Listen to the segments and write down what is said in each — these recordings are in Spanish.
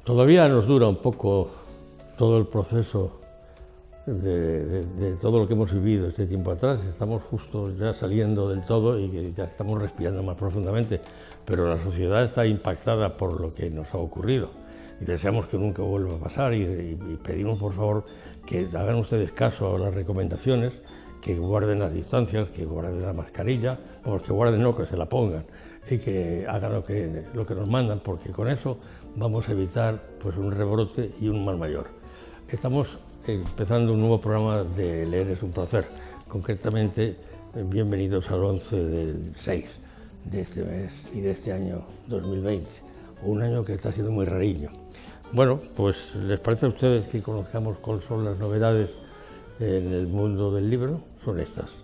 Todavía nos dura un poco todo el proceso de todo lo que hemos vivido este tiempo atrás. Estamos justo ya saliendo del todo y ya estamos respirando más profundamente, pero la sociedad está impactada por lo que nos ha ocurrido y deseamos que nunca vuelva a pasar y pedimos por favor que hagan ustedes caso a las recomendaciones, que guarden las distancias, que guarden la mascarilla, o que guarden no, que se la pongan y que hagan lo que nos mandan, porque con eso vamos a evitar pues, un rebrote y un mal mayor. Estamos empezando un nuevo programa de Leer es un placer, concretamente bienvenidos al 11 del 6 de este mes y de este año 2020, un año que está siendo muy rariño. Bueno, pues ¿les parece a ustedes que conozcamos cuáles son las novedades en el mundo del libro? Son estas.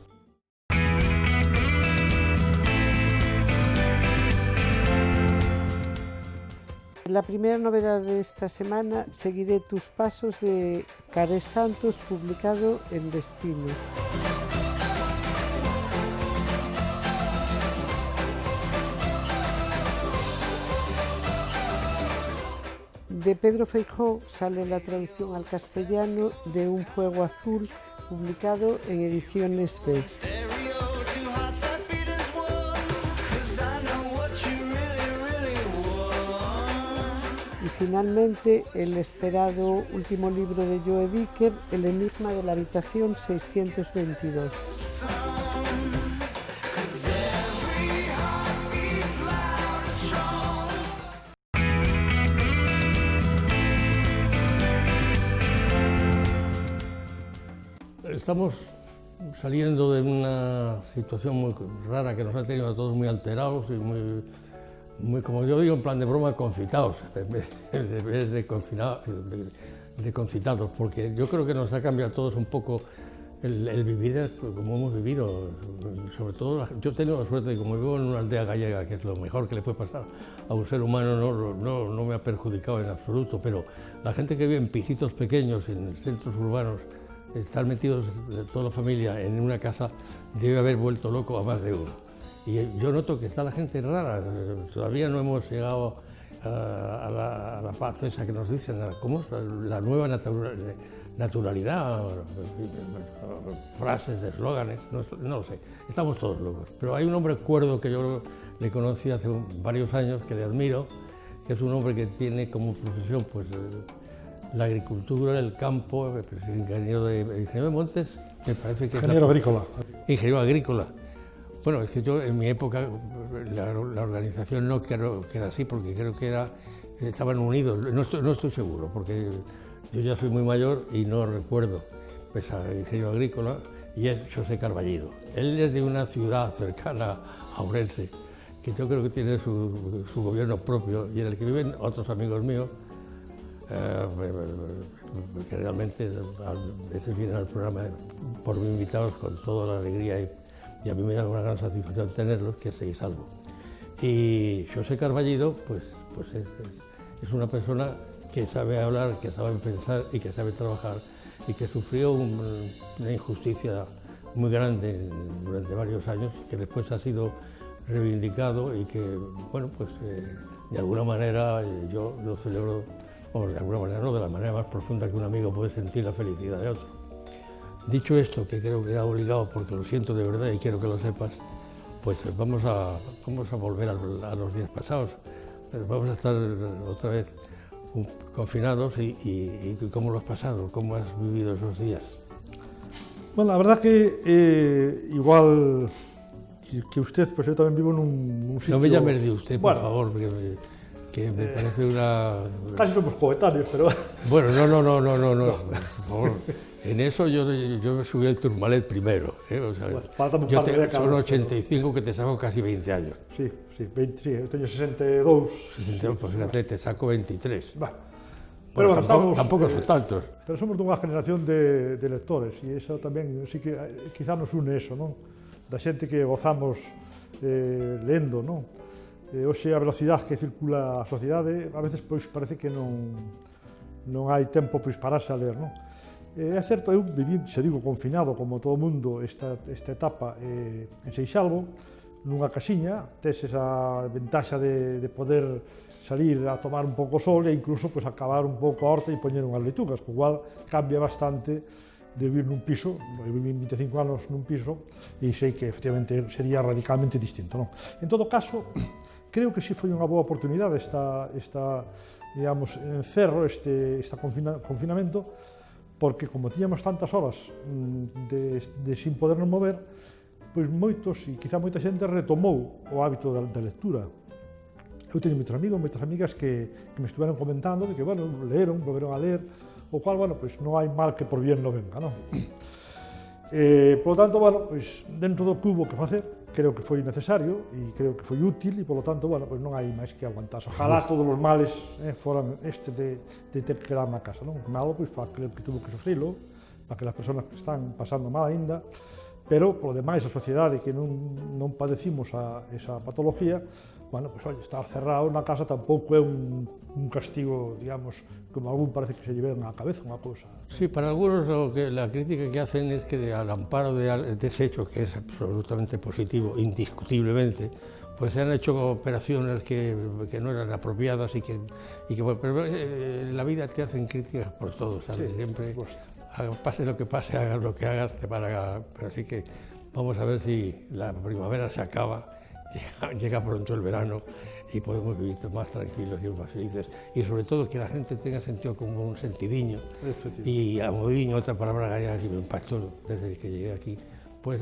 La primera novedad de esta semana, Seguiré tus pasos, de Carés Santos, publicado en Destino. De Pedro Feijóo sale la traducción al castellano de Un fuego azul, publicado en Ediciones B. Y finalmente, el esperado último libro de Joe Dicker, El enigma de la habitación 622. Estamos saliendo de una situación muy rara que nos ha tenido a todos muy alterados y muy, como yo digo, en plan de broma, confitados, en vez de concitados, porque yo creo que nos ha cambiado a todos un poco el vivir como hemos vivido. Sobre todo, yo tengo la suerte de que como vivo en una aldea gallega, que es lo mejor que le puede pasar a un ser humano, no me ha perjudicado en absoluto, pero la gente que vive en pisitos pequeños, en centros urbanos, estar metidos toda la familia en una casa debe haber vuelto loco a más de uno. Y yo noto que está la gente rara, todavía no hemos llegado a la paz esa que nos dicen, ¿cómo es? La nueva naturalidad, frases, eslóganes, no lo sé, estamos todos locos. Pero hay un hombre cuerdo que yo le conocí hace varios años, que le admiro, que es un hombre que tiene como profesión pues, la agricultura, el campo, ingeniero de montes, me parece que ingeniero agrícola. Ingeniero agrícola. Bueno, es que yo en mi época la organización no creo que era así, porque creo que estaban unidos, no estoy seguro, porque yo ya soy muy mayor y no recuerdo, pues a ingeniero agrícola, y es José Carballido. Él es de una ciudad cercana a Ourense, que yo creo que tiene su gobierno propio y en el que viven otros amigos míos, que realmente a veces vienen al programa por mí invitados con toda la alegría y a mí me da una gran satisfacción tenerlos, que seguís salvo. Y José Carballido pues es una persona que sabe hablar, que sabe pensar y que sabe trabajar y que sufrió una injusticia muy grande durante varios años, que después ha sido reivindicado y que, bueno, pues de alguna manera yo lo celebro. O de alguna manera, no de la manera más profunda que un amigo puede sentir la felicidad de otro. Dicho esto, que creo que ha obligado, porque lo siento de verdad y quiero que lo sepas, pues vamos a volver a los días pasados. Vamos a estar otra vez confinados y ¿cómo lo has pasado? ¿Cómo has vivido esos días? Bueno, la verdad que igual que usted, pues yo también vivo en un sitio... No me llames de usted, por favor, porque que me parece una... Casi somos coetáneos, pero... Bueno, no, por favor. En eso yo subí el Tourmalet primero, O sea, bueno, faltan un par de décadas. Son 85 que te saco casi 20 años. Sí, 20, sí, yo tengo 62. 62, pues fíjate, te saco 23. Bueno, tampoco son tantos. Pero somos de unha generación de lectores e iso tamén, sí que quizá nos une eso, non? Da xente que gozamos lendo, non? Hoxe a velocidade que circula a sociedade, a veces pois parece que non hai tempo pois pararse a ler, non? É certo, eu viví, se digo, confinado, como todo o mundo, esta etapa en Seixalbo, nunha casiña, tes esa ventaxa de poder salir a tomar un pouco sol e incluso pues, acabar un pouco a horta e poñer unhas leitugas, co cual cambia bastante de vivir nun piso. Eu viví 25 anos nun piso e sei que efectivamente sería radicalmente distinto. Non? En todo caso, creo que sí foi unha boa oportunidade esta digamos, encerro, este confinamento, porque como tiñamos tantas horas de sin podernos mover, pois moitos, e quizá moita xente retomou o hábito da lectura. Eu teño moitos amigos, moitas amigas que me estuveron comentando de que, bueno, leeron, volveron a ler, o cual, bueno, pois non hai mal que por bien non venga, non? Por lo tanto, bueno, pois dentro do que hubo que facer, creo que foi necesario e creo que foi útil e, por lo tanto, bueno, pois non hai máis que aguantarse. Ojalá todos os males foran este de ter que quedar na casa, non? Malo, pois, para aquel que tuvo que sufrilo, para aquelas persoas que están pasando mal aínda, pero, por lo demais, a sociedade que non padecimos esa patología, bueno, pues oye, estar cerrado na casa tampouco é un castigo, digamos, como algún parece que se lleve na cabeza unha cousa. Sí, para algunos la crítica que hacen es que al amparo de ese hecho, que es absolutamente positivo, indiscutiblemente, pues se han hecho operaciones que no eran apropiadas y que pero en la vida te hacen críticas por todo, ¿sabes? Sí, siempre, por supuesto. pase lo que pase, hagas lo que hagas, te van a... Pero así que vamos a ver si la primavera se acaba, llega pronto el verano y podemos vivir más tranquilos y más felices, y sobre todo que la gente tenga sentido como un sentidiño, y a modiño, otra palabra gallega que me impactó desde que llegué aquí, pues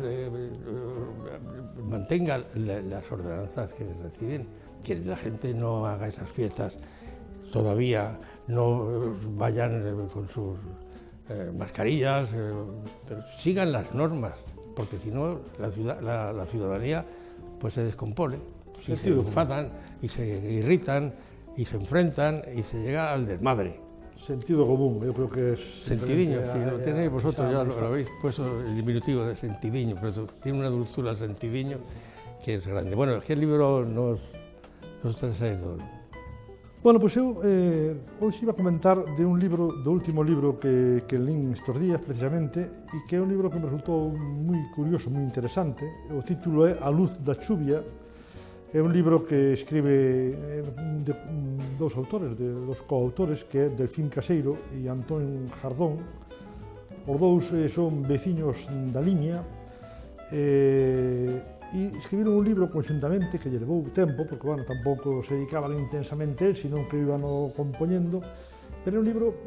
mantenga las ordenanzas que reciben, que la gente no haga esas fiestas todavía, no vayan con sus mascarillas, pero sigan las normas, porque si no la ciudadanía pues se descompone, y se enfadan, y se irritan, y se enfrentan, y se llega al desmadre. Sentido común, yo creo que es... Sentidiño, si lo tenéis vosotros, ya lo habéis puesto el diminutivo de sentidiño, pero tiene una dulzura el sentidiño que es grande. Bueno, ¿qué libro nos traes ahí? Bueno, pues eu hoxe iba a comentar de un libro, do último libro que lín estes días, precisamente, e que é un libro que me resultou moi curioso, moi interesante. O título é A luz da chuvia. É un libro que escribe dous autores, dos coautores, que é Delfín Caseiro e Antón Jardón. Os dous son veciños da Limia, e escribiron un libro conxuntamente que lle levou tempo, porque, bueno, tampouco se dedicaban intensamente, senón que iban compoñendo, pero é un libro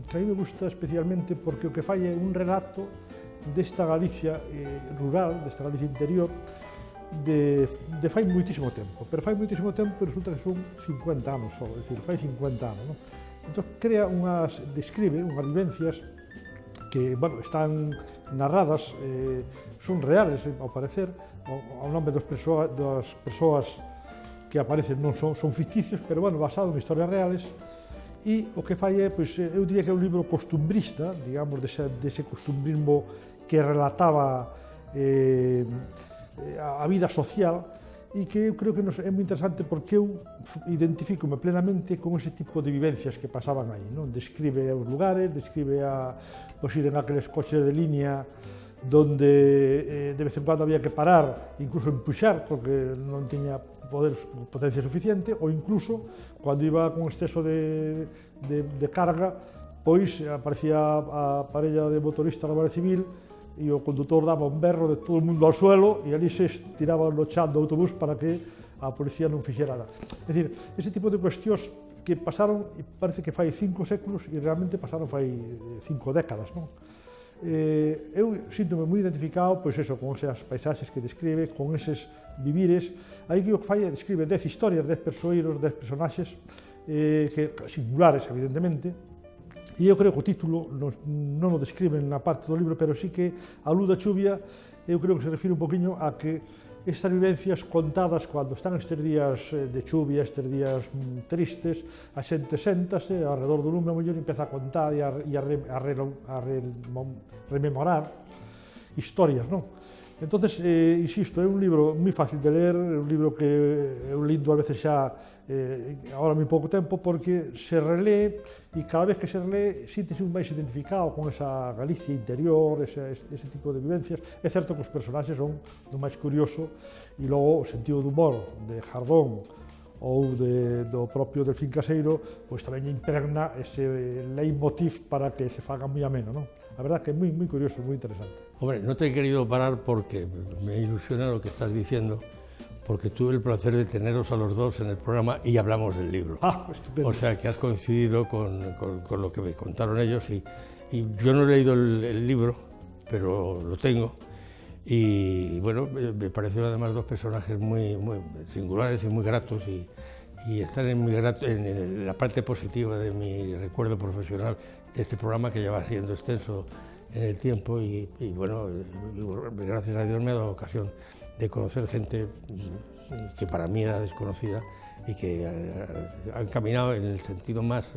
que a mí me gusta especialmente porque o que fai é un relato desta Galicia rural, desta Galicia interior, de fai moitísimo tempo, pero fai moitísimo tempo e resulta que son 50 anos só, é dicir, fai 50 anos, non? Entón, describe unhas vivencias que, bueno, están narradas, son reales, ao parecer, ao nome das persoas que aparecen non son ficticios, pero, bueno, basado en historias reales, e o que fai é, pois, eu diría que é un libro costumbrista, digamos, dese costumbrismo que relataba a vida social, e que eu creo que é moi interesante porque eu identifico-me plenamente con ese tipo de vivencias que pasaban aí, non? Describe os lugares, describe pois ir en aqueles coches de línea donde de vez en cuando había que parar, incluso empuxar, porque non tiña potencia suficiente, ou incluso, cando iba con exceso de carga, pois aparecía a parella de motoristas da Guardia Civil e o condutor daba un berro de todo o mundo ao suelo e ali se tiraba no chat do autobús para que a policía non fixera nada. É dicir, ese tipo de cuestións que pasaron, e parece que fai 5 séculos, e realmente pasaron fai 5 décadas, non? Eu síntome moi identificado, pois eso, con esas paisaxes que describe, con eses vivires. Aí que o fai describe 10 historias, 10 persoeiros, 10 personaxes, que singulares, evidentemente, e eu creo que o título non o describe na parte do libro, pero sí que a luz da chuvia, eu creo que se refire un poquinho a que estas vivencias contadas cando están estes días de chuvia, estes días tristes, a xente séntase alrededor do lume, a mellor empeza a contar e a rememorar historias, non? Entonces, insisto, é un libro moi fácil de ler, é un libro que eu lindo a veces xa agora moi pouco tempo, porque se relé e cada vez que se relé síntese un máis identificado con esa Galicia interior, ese tipo de vivencias. É certo que os personaxes son do máis curioso e logo o sentido do humor de Jardón ou do propio Delfín Caseiro, pois tamén impregna ese leitmotiv para que se faga moi ameno, non? A verdad que é moi curioso, moi interesante. Hombre, no te he querido parar porque me ilusiona lo que estás diciendo, porque tuve el placer de teneros a los dos en el programa y hablamos del libro. Ah, estupendo. O sea, que has coincidido con lo que me contaron ellos y yo no he leído el libro, pero lo tengo. Y bueno, me parecieron además dos personajes muy singulares y muy gratos y están en la parte positiva de mi recuerdo profesional de este programa que ya va siendo extenso en el tiempo y bueno, gracias a Dios me ha dado ocasión de conocer gente que para mí era desconocida y que han caminado en el sentido más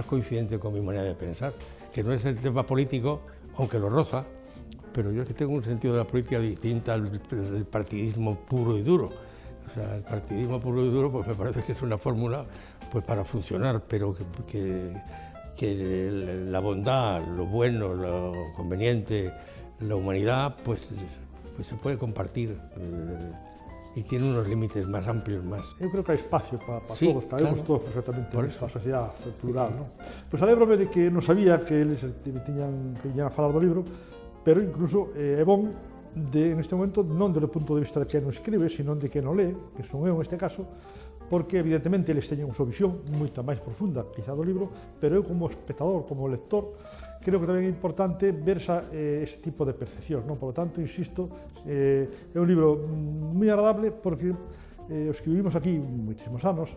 coincidente con mi manera de pensar, que no es el tema político, aunque lo roza, pero yo es que tengo un sentido de la política distinta al partidismo puro y duro. O sea, el partidismo puro y duro pues me parece que es una fórmula pues para funcionar, pero que la bondad, lo bueno, lo conveniente, la humanidad, pues se puede compartir y tiene unos límites más amplios, más. Eu creo que hai espacio para sí, todos, cabemos claro. todos perfectamente nesta sociedade plural, non? Pois alégrome de que non sabía que eles viñan a falar do libro, pero incluso é bon en este momento non desde o punto de vista de que non escribe, sino de que non lee, que son eu neste caso, porque evidentemente eles teñen a súa visión moita máis profunda, quizá do libro, pero eu como espectador, como lector, creo que tamén é importante ver ese tipo de percepción, non? Por lo tanto, insisto, é un libro moi agradable porque os que vivimos aquí moitísimos anos,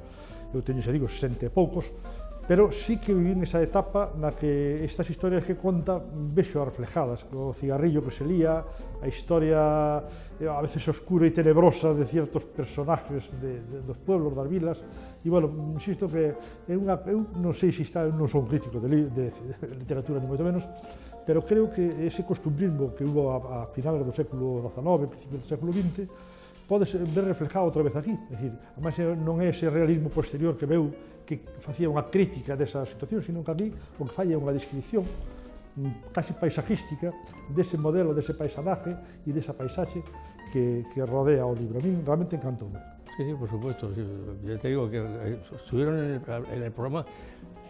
eu teño, xa digo, 60 e poucos, pero sí que viví esa etapa na que estas historias que conta vexo reflejadas, o cigarrillo que se lía, a historia a veces oscura e tenebrosa de ciertos personajes dos pueblos, das vilas, e, bueno, insisto que eu non sei se eu non son crítico de literatura, ni moito menos, pero creo que ese costumbrismo que hubo a finales do século XIX, principios do século XX, pode ver reflejado outra vez aquí. É dicir, además non é ese realismo posterior que veu que facía unha crítica desa situación, sino que aquí o que fai é unha descripción casi paisajística dese modelo, dese paisanaje e desa paisaxe que rodea o libro. A mí realmente encantoume. Sí, por supuesto. Sí. Ya te digo que estuvieron en el programa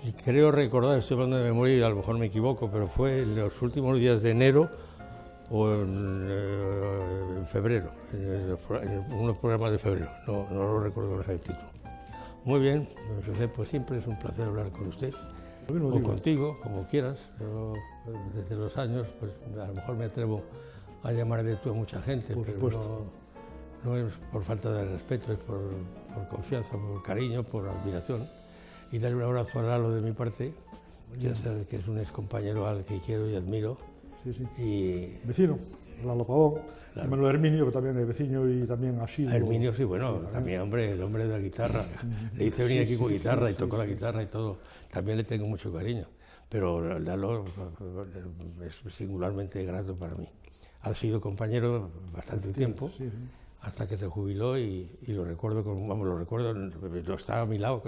y creo recordar, estoy hablando de memoria y a lo mejor me equivoco, pero fue en los últimos días de enero o en febrero, en unos programas de febrero, no lo recuerdo con exactitud. Muy bien, José, pues siempre es un placer hablar con usted, o contigo, como quieras. Yo, desde los años, pues a lo mejor me atrevo a llamar de tú a mucha gente, pero no es por falta de respeto, es por confianza, por cariño, por admiración. Y darle un abrazo a Lalo de mi parte, que es un excompañero al que quiero y admiro. Sí, sí. Y vecino, Lalo Pavón, claro. Manuel Herminio, que también es vecino y también ha sido... Herminio, sí, bueno, también, hombre, el hombre de la guitarra. Le hice venir aquí con guitarra y tocó la guitarra y todo. También le tengo mucho cariño, pero Lalo es singularmente grato para mí. Ha sido compañero bastante tiempo, sí, sí. Hasta que se jubiló y lo recuerdo, lo estaba a mi lado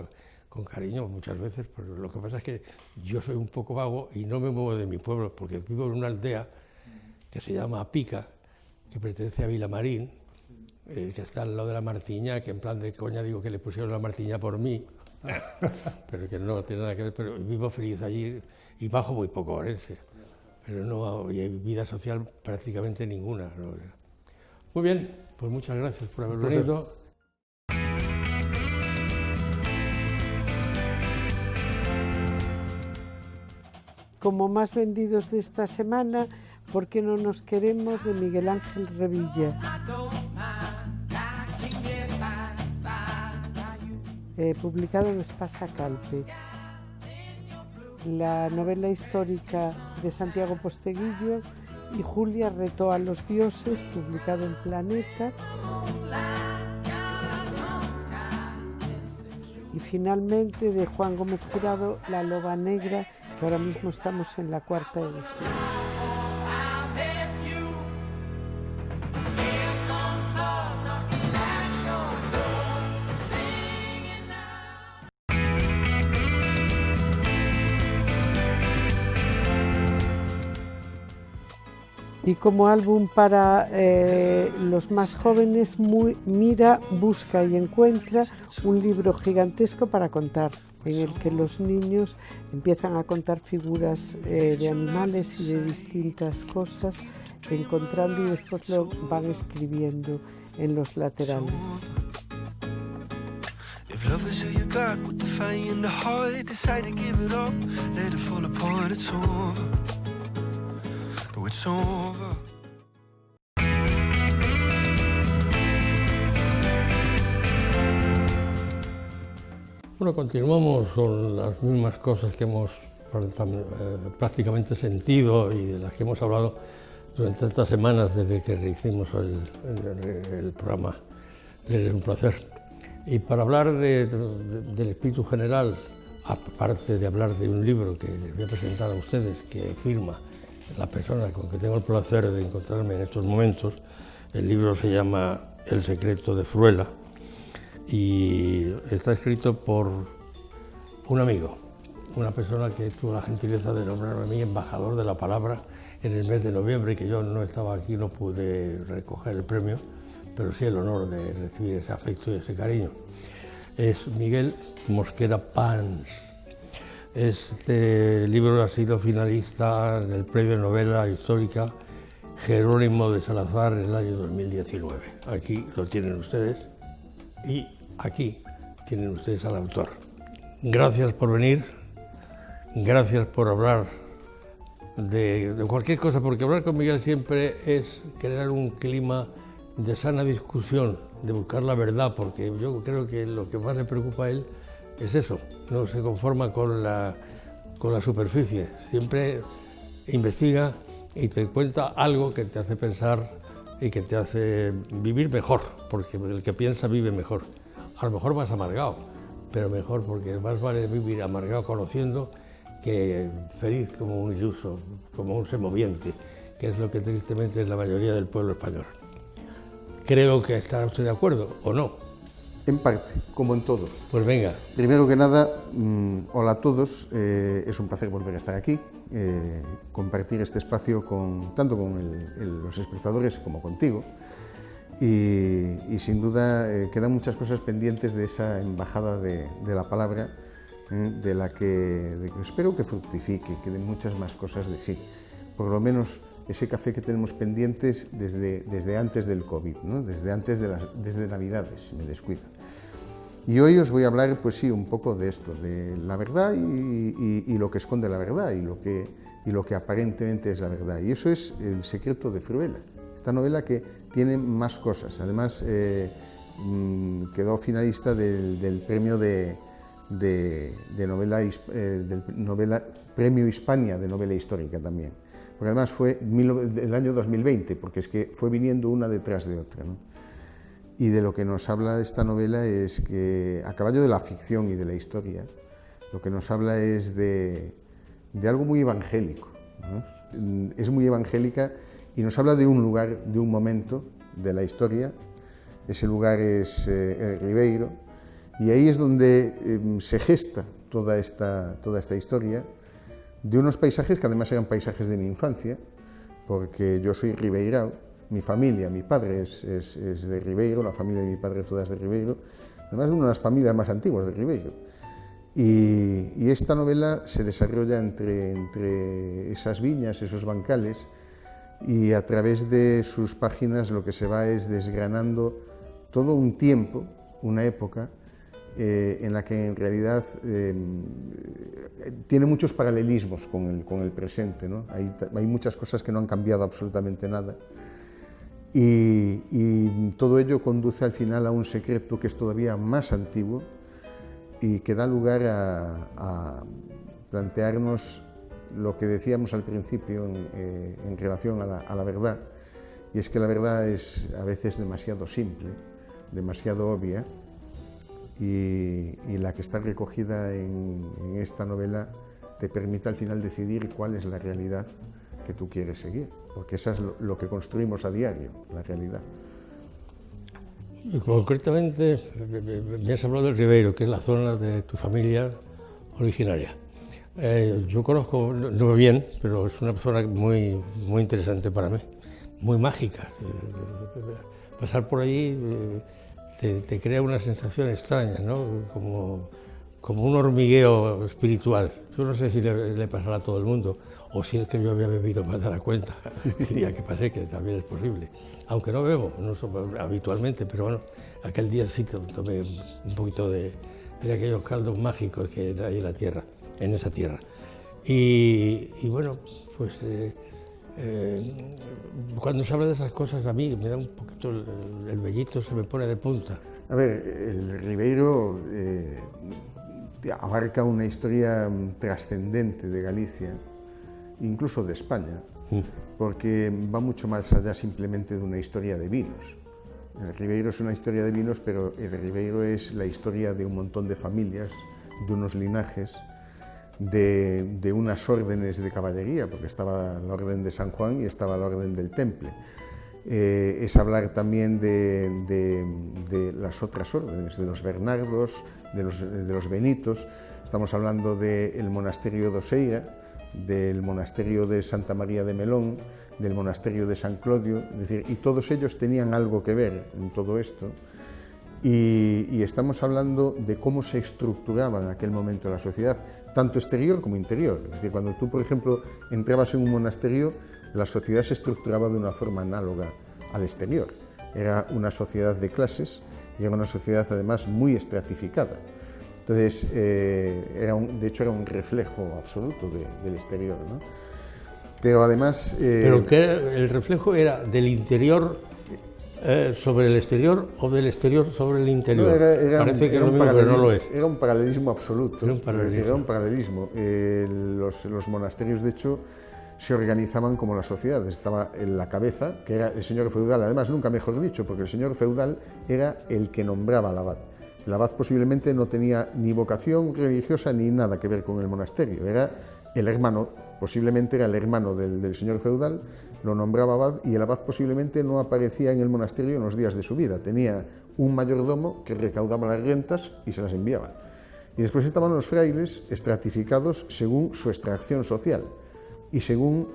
con cariño muchas veces, pero lo que pasa es que yo soy un poco vago y no me muevo de mi pueblo, porque vivo en una aldea que se llama Apica, que pertenece a Vilamarín, que está al lado de la Martiña, que en plan de coña digo que le pusieron la Martiña por mí, pero que no tiene nada que ver, pero vivo feliz allí y bajo muy poco Orense, pero no hay vida social prácticamente ninguna, ¿no? Muy bien, pues muchas gracias por haber venido. Como más vendidos de esta semana, ¿por qué no nos queremos?, de Miguel Ángel Revilla. Publicado en Espasa Calpe. La novela histórica de Santiago Posteguillo y Julia retó a los dioses, publicado en Planeta. Y finalmente de Juan Gómez Jurado, La loba negra, que ahora mismo estamos en la 4ª edición. Y como álbum para los más jóvenes, Mira, busca y encuentra un libro gigantesco para contar, en el que los niños empiezan a contar figuras de animales y de distintas cosas, encontrando y después lo van escribiendo en los laterales. If love is who you got with the fire in the heart, decide to give it up, let it fall apart, it's over. Oh, it's over. Bueno, continuamos con las mismas cosas que hemos prácticamente sentido y de las que hemos hablado durante estas semanas desde que hicimos el programa. Es un placer. Y para hablar del espíritu general, aparte de hablar de un libro que les voy a presentar a ustedes, que firma la persona con que tengo el placer de encontrarme en estos momentos, el libro se llama El secreto de Fruela y está escrito por un amigo, una persona que tuvo la gentileza de nombrarme a mí embajador de la palabra en el mes de noviembre, que yo no estaba aquí, no pude recoger el premio, pero sí el honor de recibir ese afecto y ese cariño. Es Miguel Mosquera Pans. Este libro ha sido finalista en el Premio de Novela Histórica Jerónimo de Salazar en el año 2019. Aquí lo tienen ustedes y aquí tienen ustedes al autor. Gracias por venir, gracias por hablar de cualquier cosa, porque hablar con Miguel siempre es crear un clima de sana discusión, de buscar la verdad, porque yo creo que lo que más le preocupa a él es eso, no se conforma con la superficie, siempre investiga y te cuenta algo que te hace pensar y que te hace vivir mejor, porque el que piensa vive mejor, a lo mejor más amargado, pero mejor, porque más vale vivir amargado conociendo que feliz como un iluso, como un semoviente, que es lo que tristemente es la mayoría del pueblo español. Creo que estará usted de acuerdo, ¿o no? En parte, como en todo. Pues venga. Primero que nada, hola a todos. Es un placer volver a estar aquí, compartir este espacio tanto con los espectadores como contigo. Y sin duda quedan muchas cosas pendientes de esa embajada de la palabra, de la que espero que fructifique, que den muchas más cosas de sí. Por lo menos ese café que tenemos pendientes desde antes del COVID, ¿no? desde Navidades, si me descuido. Y hoy os voy a hablar, pues sí, un poco de esto, de la verdad y lo que esconde la verdad y lo que aparentemente es la verdad. Y eso es El secreto de Fruela, esta novela que tiene más cosas. Además, quedó finalista del premio de novela, Premio Hispania de novela histórica también. Porque además fue el año 2020, porque es que fue viniendo una detrás de otra, ¿no? Y de lo que nos habla esta novela es que, a caballo de la ficción y de la historia, lo que nos habla es de algo muy evangélico, ¿no? Es muy evangélica y nos habla de un lugar, de un momento de la historia. Ese lugar es el Ribeiro, y ahí es donde se gesta toda esta historia, de unos paisajes que además eran paisajes de mi infancia, porque yo soy ribeirao, mi familia, mi padre es de Ribeiro, la familia de mi padre toda es de Ribeiro, además de una de las familias más antiguas de Ribeiro. Y esta novela se desarrolla entre esas viñas, esos bancales, y a través de sus páginas lo que se va es desgranando todo un tiempo, una época, en la que en realidad tiene muchos paralelismos con el presente, ¿no? Hay muchas cosas que no han cambiado absolutamente nada, y todo ello conduce al final a un secreto que es todavía más antiguo y que da lugar a plantearnos lo que decíamos al principio en relación a la verdad, y es que la verdad es a veces demasiado simple, demasiado obvia, y la que está recogida en esta novela te permite al final decidir cuál es la realidad que tú quieres seguir, porque eso es lo que construimos a diario, la realidad. Y concretamente, me has hablado del Ribeiro, que es la zona de tu familia originaria. Yo conozco, no bien, pero es una persona muy interesante para mí, muy mágica. Pasar por ahí te crea una sensación extraña, ¿no? Como un hormigueo espiritual. Yo no sé si le pasará a todo el mundo, o si es que yo había bebido más de la cuenta el día que pasé, que también es posible. Aunque no bebo, no habitualmente, pero bueno, aquel día sí tomé un poquito de aquellos caldos mágicos que hay en la tierra, en esa tierra. Y bueno, pues cuando se habla de esas cosas a mí me da un poquito el vellito, se me pone de punta. A ver, el Ribeiro abarca una historia trascendente de Galicia, incluso de España, porque va mucho más allá simplemente de una historia de vinos. El Ribeiro es una historia de vinos, pero el Ribeiro es la historia de un montón de familias, de unos linajes, de unas órdenes de caballería, porque estaba la Orden de San Juan y estaba la Orden del Temple. Es hablar también de las otras órdenes, de los Bernardos, de los Benitos. Estamos hablando del monasterio de Oseira, del monasterio de Santa María de Melón, del monasterio de San Clodio, es decir, y todos ellos tenían algo que ver en todo esto. Y estamos hablando de cómo se estructuraba en aquel momento la sociedad, tanto exterior como interior. Es decir, cuando tú, por ejemplo, entrabas en un monasterio, la sociedad se estructuraba de una forma análoga al exterior. Era una sociedad de clases y era una sociedad además muy estratificada. Entonces, de hecho era un reflejo absoluto del exterior, ¿no? Pero además... ¿Pero que el reflejo era del interior sobre el exterior o del exterior sobre el interior? No, Parece que es lo mismo, pero no lo es. Era un paralelismo absoluto. Era un paralelismo. Era un paralelismo. Los monasterios, de hecho, se organizaban como las sociedades. Estaba en la cabeza, que era el señor feudal, además nunca mejor dicho, porque el señor feudal era el que nombraba al abad. El abad posiblemente no tenía ni vocación religiosa ni nada que ver con el monasterio, era el hermano, posiblemente era el hermano del señor feudal, lo nombraba abad y el abad posiblemente no aparecía en el monasterio en los días de su vida, tenía un mayordomo que recaudaba las rentas y se las enviaba. Y después estaban los frailes estratificados según su extracción social y según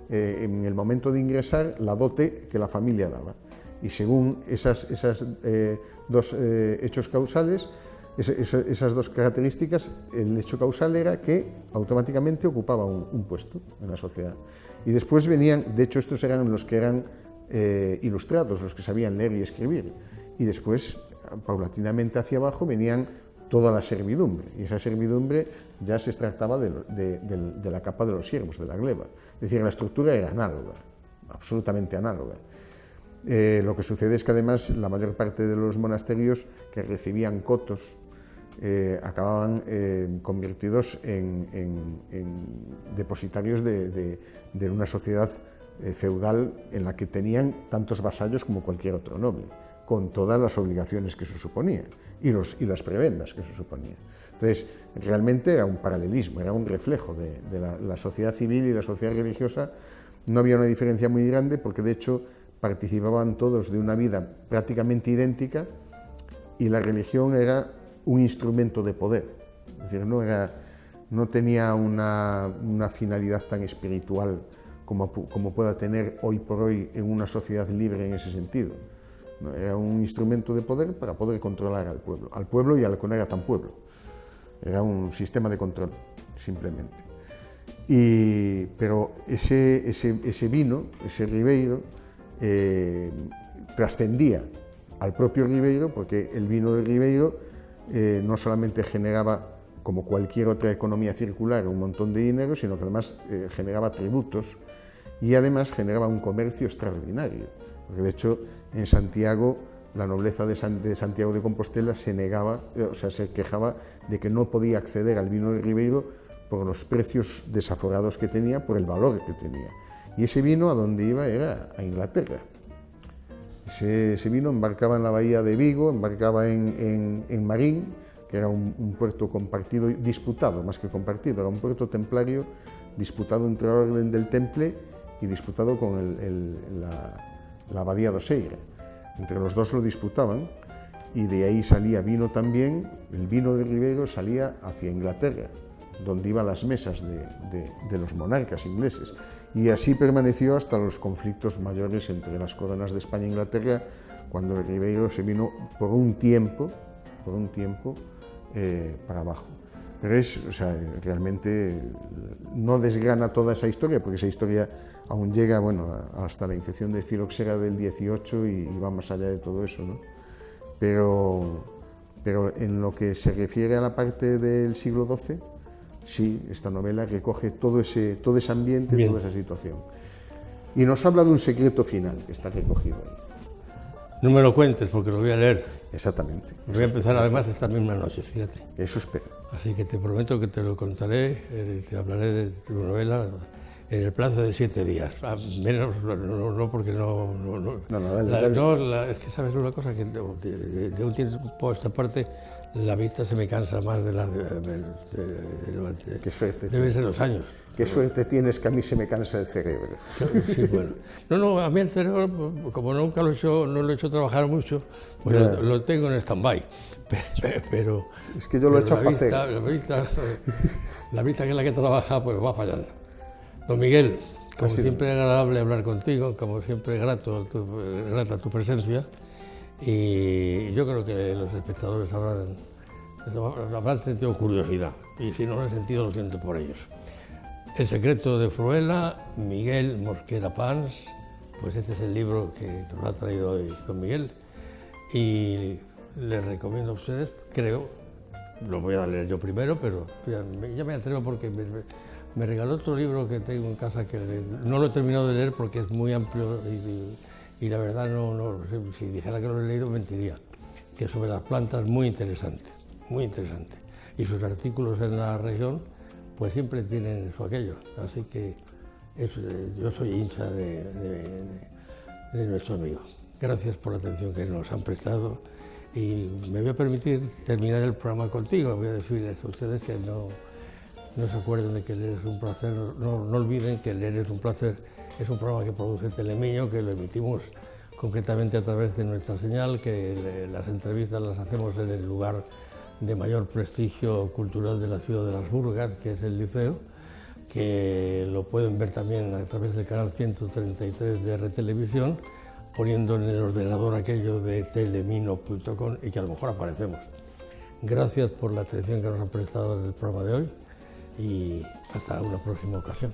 en el momento de ingresar la dote que la familia daba. Y según esas dos hechos causales, esas dos características, el hecho causal era que automáticamente ocupaba un puesto en la sociedad. Y después venían, de hecho estos eran los que eran ilustrados, los que sabían leer y escribir. Y después, paulatinamente hacia abajo, venían toda la servidumbre. Y esa servidumbre ya se extractaba de la capa de los siervos, de la gleba. Es decir, la estructura era análoga, absolutamente análoga. Lo que sucede es que además la mayor parte de los monasterios que recibían cotos acababan convertidos en depositarios de una sociedad feudal en la que tenían tantos vasallos como cualquier otro noble, con todas las obligaciones que eso suponía y las prebendas que eso suponía. Entonces, realmente era un paralelismo, era un reflejo de la sociedad civil y la sociedad religiosa. No había una diferencia muy grande porque, de hecho, participaban todos de una vida prácticamente idéntica y la religión era un instrumento de poder, es decir, no tenía una finalidad tan espiritual como pueda tener hoy por hoy en una sociedad libre en ese sentido. No, era un instrumento de poder para poder controlar al pueblo y al que no era tan pueblo. Era un sistema de control, simplemente. Pero ese vino, ese Ribeiro, trascendía al propio Ribeiro, porque el vino de Ribeiro no solamente generaba, como cualquier otra economía circular, un montón de dinero, sino que además generaba tributos y además generaba un comercio extraordinario, porque de hecho en Santiago la nobleza de Santiago de Compostela se quejaba de que no podía acceder al vino de Ribeiro por los precios desaforados que tenía, por el valor que tenía. Y ese vino a donde iba era a Inglaterra. Ese vino embarcaba en la bahía de Vigo, embarcaba en Marín, que era un puerto compartido, disputado más que compartido, era un puerto templario disputado entre la Orden del Temple y disputado con la abadía de Oseira. Entre los dos lo disputaban y de ahí salía vino también, el vino de Ribeiro salía hacia Inglaterra, donde iban las mesas de los monarcas ingleses, y así permaneció hasta los conflictos mayores entre las coronas de España e Inglaterra, cuando el Ribeiro se vino por un tiempo para abajo. Pero realmente no desgrana toda esa historia, porque esa historia aún llega hasta la infección de filoxera del 18 y va más allá de todo eso, ¿no? Pero en lo que se refiere a la parte del siglo XII, sí, esta novela recoge todo ese ambiente, toda esa situación. Y nos habla de un secreto final que está recogido ahí. No me lo cuentes porque lo voy a leer. Exactamente. Voy a empezar además esta misma noche, fíjate. Eso espero. Así que te prometo que te lo contaré, te hablaré de tu novela en el plazo de 7 días. Menos, no porque no. Dale. Es que sabes una cosa, que de un tiempo a esta parte la vista se me cansa más de lo antes. Qué suerte. Deben ser los años. Qué suerte tienes, que a mí se me cansa el cerebro. Sí, bueno. No, a mí el cerebro, como nunca no lo he hecho trabajar mucho, pues lo tengo en stand-by. Pero es que yo lo he hecho a hacer. La vista que es la que trabaja, pues va fallando. Don Miguel, como siempre es agradable hablar contigo, como siempre grata tu presencia, y yo creo que los espectadores habrán sentido curiosidad, y si no lo han sentido, lo siento por ellos. El secreto de Fruela, Miguel Mosquera Pans, pues este es el libro que nos ha traído hoy don Miguel, y les recomiendo a ustedes, creo, lo voy a leer yo primero, pero ya me atrevo porque me regaló otro libro que tengo en casa que no lo he terminado de leer porque es muy amplio y la verdad si dijera que lo he leído mentiría, que es sobre las plantas, muy interesante, y sus artículos en La Región pues siempre tienen su aquello, así que yo soy hincha de nuestro amigo. Gracias por la atención que nos han prestado y me voy a permitir terminar el programa contigo. Voy a decirles a ustedes que no se acuerden de que leer es un placer, no olviden que leer es un placer. Es un programa que produce Telemiño, que lo emitimos concretamente a través de nuestra señal, que las entrevistas las hacemos en el lugar de mayor prestigio cultural de la ciudad de Las Burgas, que es el Liceo, que lo pueden ver también a través del canal 133 de RTelevisión, poniendo en el ordenador aquello de telemino.com y que a lo mejor aparecemos. Gracias por la atención que nos han prestado en el programa de hoy y hasta una próxima ocasión.